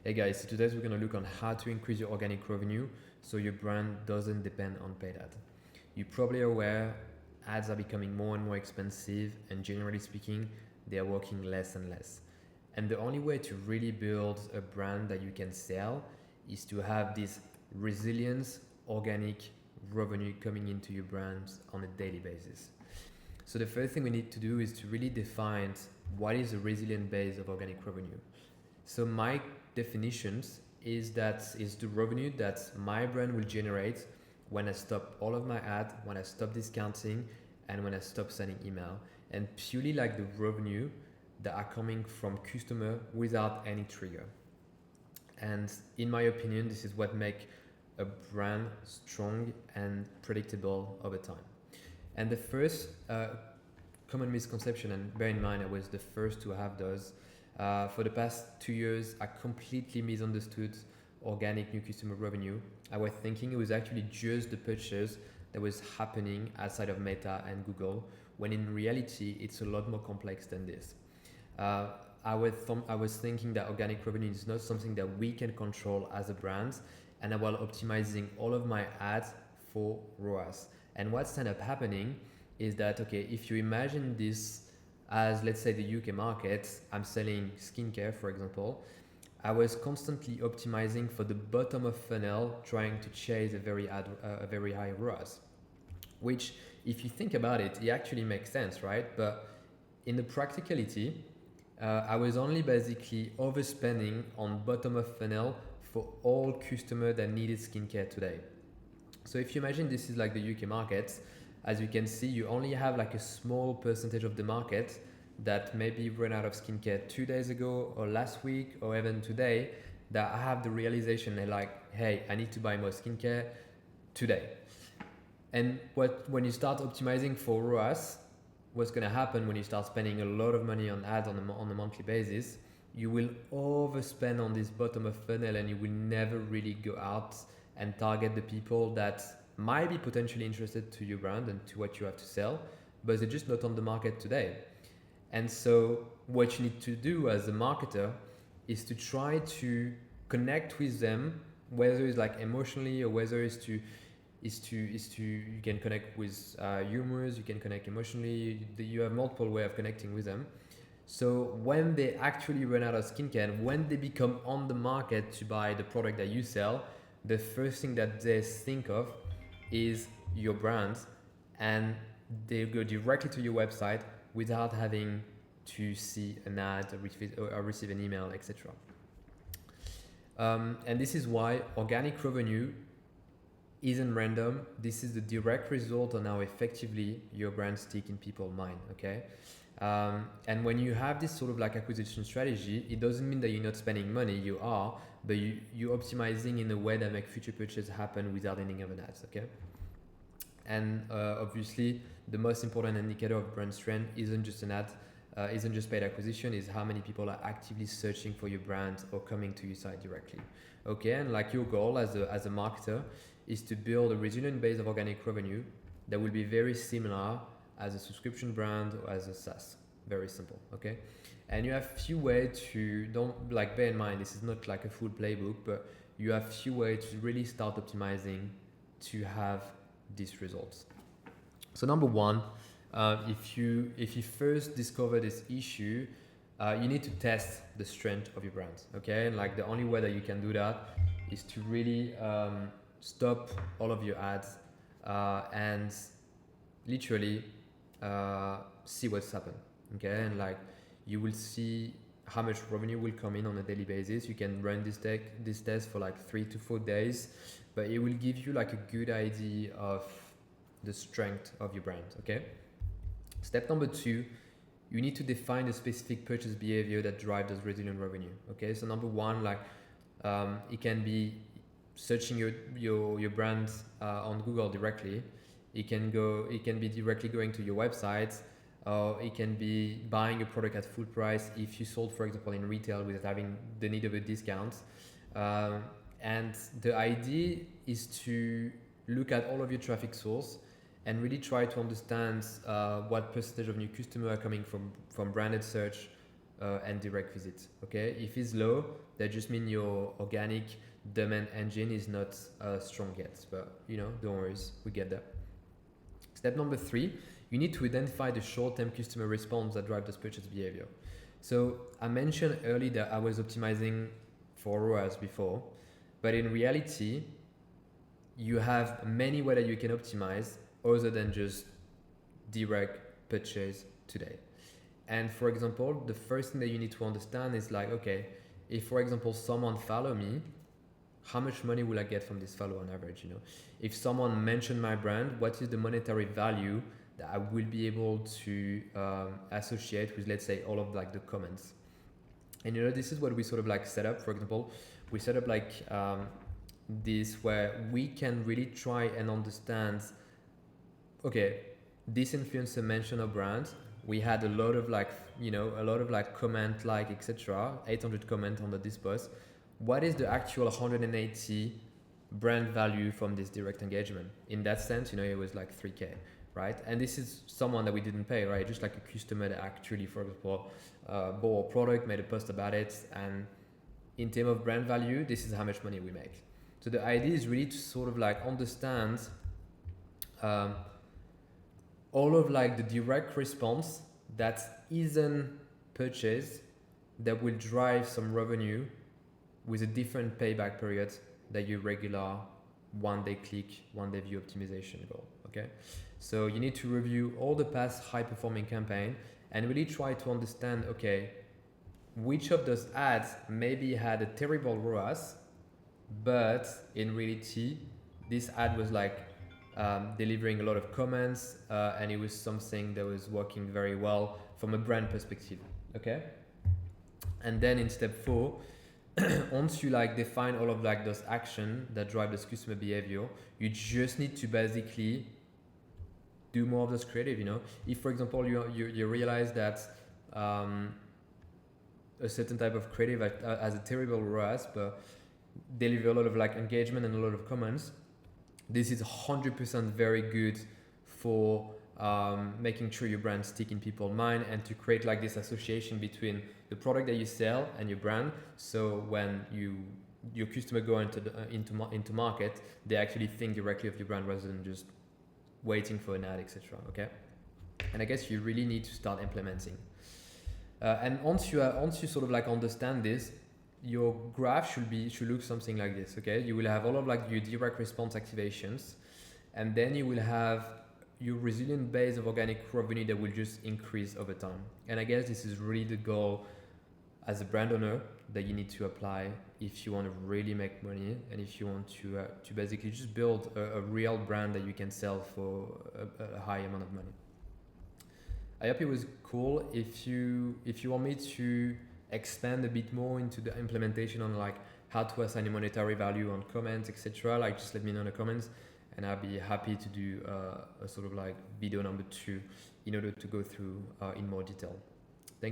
Hey guys, so today we're going to look on how to increase your organic revenue so your brand doesn't depend on paid ads. You're probably aware ads are becoming more and more expensive, and generally speaking, they are working less and less. And the only way to really build a brand that you can sell is to have this resilience, organic revenue coming into your brands on a daily basis. So the first thing we need to do is to really define what is a resilient base of organic revenue. So my definitions is that is the revenue that my brand will generate when I stop all of my ads, when I stop discounting, and when I stop sending email, and purely like the revenue that are coming from customer without any trigger. And in my opinion, this is what makes a brand strong and predictable over time. And the first common misconception, and bear in mind I was the first to have those, for the past 2 years, I completely misunderstood organic new customer revenue. I was thinking it was actually just the purchase that was happening outside of Meta and Google, when in reality, it's a lot more complex than this. I was thinking that organic revenue is not something that we can control as a brand, and I was optimizing all of my ads for ROAS. And what's ended up happening is that, okay, if you imagine this as, let's say, the UK market, I'm selling skincare, for example, I was constantly optimizing for the bottom of funnel, trying to chase a very high ROAS, which, if you think about it, it actually makes sense, right? But in the practicality, I was only basically overspending on bottom of funnel for all customers that needed skincare today. So if you imagine this is like the UK market, as you can see, you only have like a small percentage of the market that maybe ran out of skincare 2 days ago or last week or even today, that have the realization they're like, hey, I need to buy more skincare today. And when you start optimizing for ROAS, what's going to happen when you start spending a lot of money on ads on a monthly basis, you will overspend on this bottom of funnel, and you will never really go out and target the people that might be potentially interested to your brand and to what you have to sell, but they're just not on the market today. And so what you need to do as a marketer is to try to connect with them, whether it's like emotionally or whether it's to you can connect with humors, you can connect emotionally, you have multiple ways of connecting with them. So when they actually run out of skincare and when they become on the market to buy the product that you sell, the first thing that they think of is your brand, and they go directly to your website without having to see an ad or receive an email, etc. And this is why organic revenue isn't random. This is the direct result on how effectively your brand sticks in people's mind, okay? And when you have this sort of like acquisition strategy, it doesn't mean that you're not spending money, you are, but you're optimizing in a way that makes future purchases happen without any of an ads, okay? And obviously, the most important indicator of brand strength isn't just an ad, isn't just paid acquisition, is how many people are actively searching for your brand or coming to your site directly. Okay, and like your goal as a marketer is to build a resilient base of organic revenue that will be very similar as a subscription brand or as a SaaS. Very simple, okay? And you have few ways to, don't like, bear in mind, this is not like a full playbook, but you have few ways to really start optimizing to have these results. So number one, if you first discover this issue, you need to test the strength of your brand, okay? And like the only way that you can do that is to really stop all of your ads and literally see what's happened, okay? And like you will see how much revenue will come in on a daily basis. You can run this test for like 3 to 4 days, but it will give you like a good idea of the strength of your brand, okay? Step number 2, you need to define a specific purchase behavior that drives those resilient revenue, okay? So number 1, like it can be searching your brand on Google directly. It can be directly going to your website, or it can be buying a product at full price if you sold, for example, in retail without having the need of a discount. And the idea is to look at all of your traffic source and really try to understand what percentage of new customers are coming from branded search and direct visits. Okay, if it's low, that just means your organic demand engine is not strong yet. But don't worry, we get there. Step number 3, you need to identify the short-term customer response that drive this purchase behavior. So I mentioned earlier that I was optimizing for ROAS before, but in reality, you have many ways that you can optimize other than just direct purchase today. And for example, the first thing that you need to understand is like, okay, if for example someone follow me, how much money will I get from this follow on average? If someone mentioned my brand, what is the monetary value that I will be able to associate with, let's say, all of like the comments? And this is what we sort of like set up. For example, we set up like this where we can really try and understand, okay, this influencer mentioned a brand. We had a lot of like, comment, like, etc. 800 comment on this post. What is the actual 180 brand value from this direct engagement? In that sense, it was like 3K, right? And this is someone that we didn't pay, right? Just like a customer that actually, for example, bought a product, made a post about it, and in terms of brand value, this is how much money we make. So the idea is really to sort of like understand all of like the direct response that isn't purchased that will drive some revenue with a different payback period than your regular one-day click, one-day view optimization goal. Okay, so you need to review all the past high-performing campaign and really try to understand, okay, which of those ads maybe had a terrible ROAS, but in reality, this ad was like delivering a lot of comments and it was something that was working very well from a brand perspective. Okay, and then in step 4, once you like define all of like those actions that drive this customer behavior, you just need to basically do more of this creative. If for example you realize that a certain type of creative has a terrible ROAS but deliver a lot of like engagement and a lot of comments, this is 100% very good for making sure your brand stick in people's mind and to create like this association between the product that you sell and your brand. So when your customer go into market, they actually think directly of your brand rather than just waiting for an ad, etc. Okay, and I guess you really need to start implementing. And once you sort of like understand this, your graph should look something like this. Okay, you will have all of like your direct response activations, and then you will have your resilient base of organic revenue that will just increase over time. And I guess this is really the goal as a brand owner that you need to apply if you want to really make money and if you want to basically just build a real brand that you can sell for a high amount of money. I hope it was cool. If you want me to expand a bit more into the implementation on like how to assign a monetary value on comments, etc., like just let me know in the comments and I'll be happy to do a sort of like video number 2 in order to go through in more detail.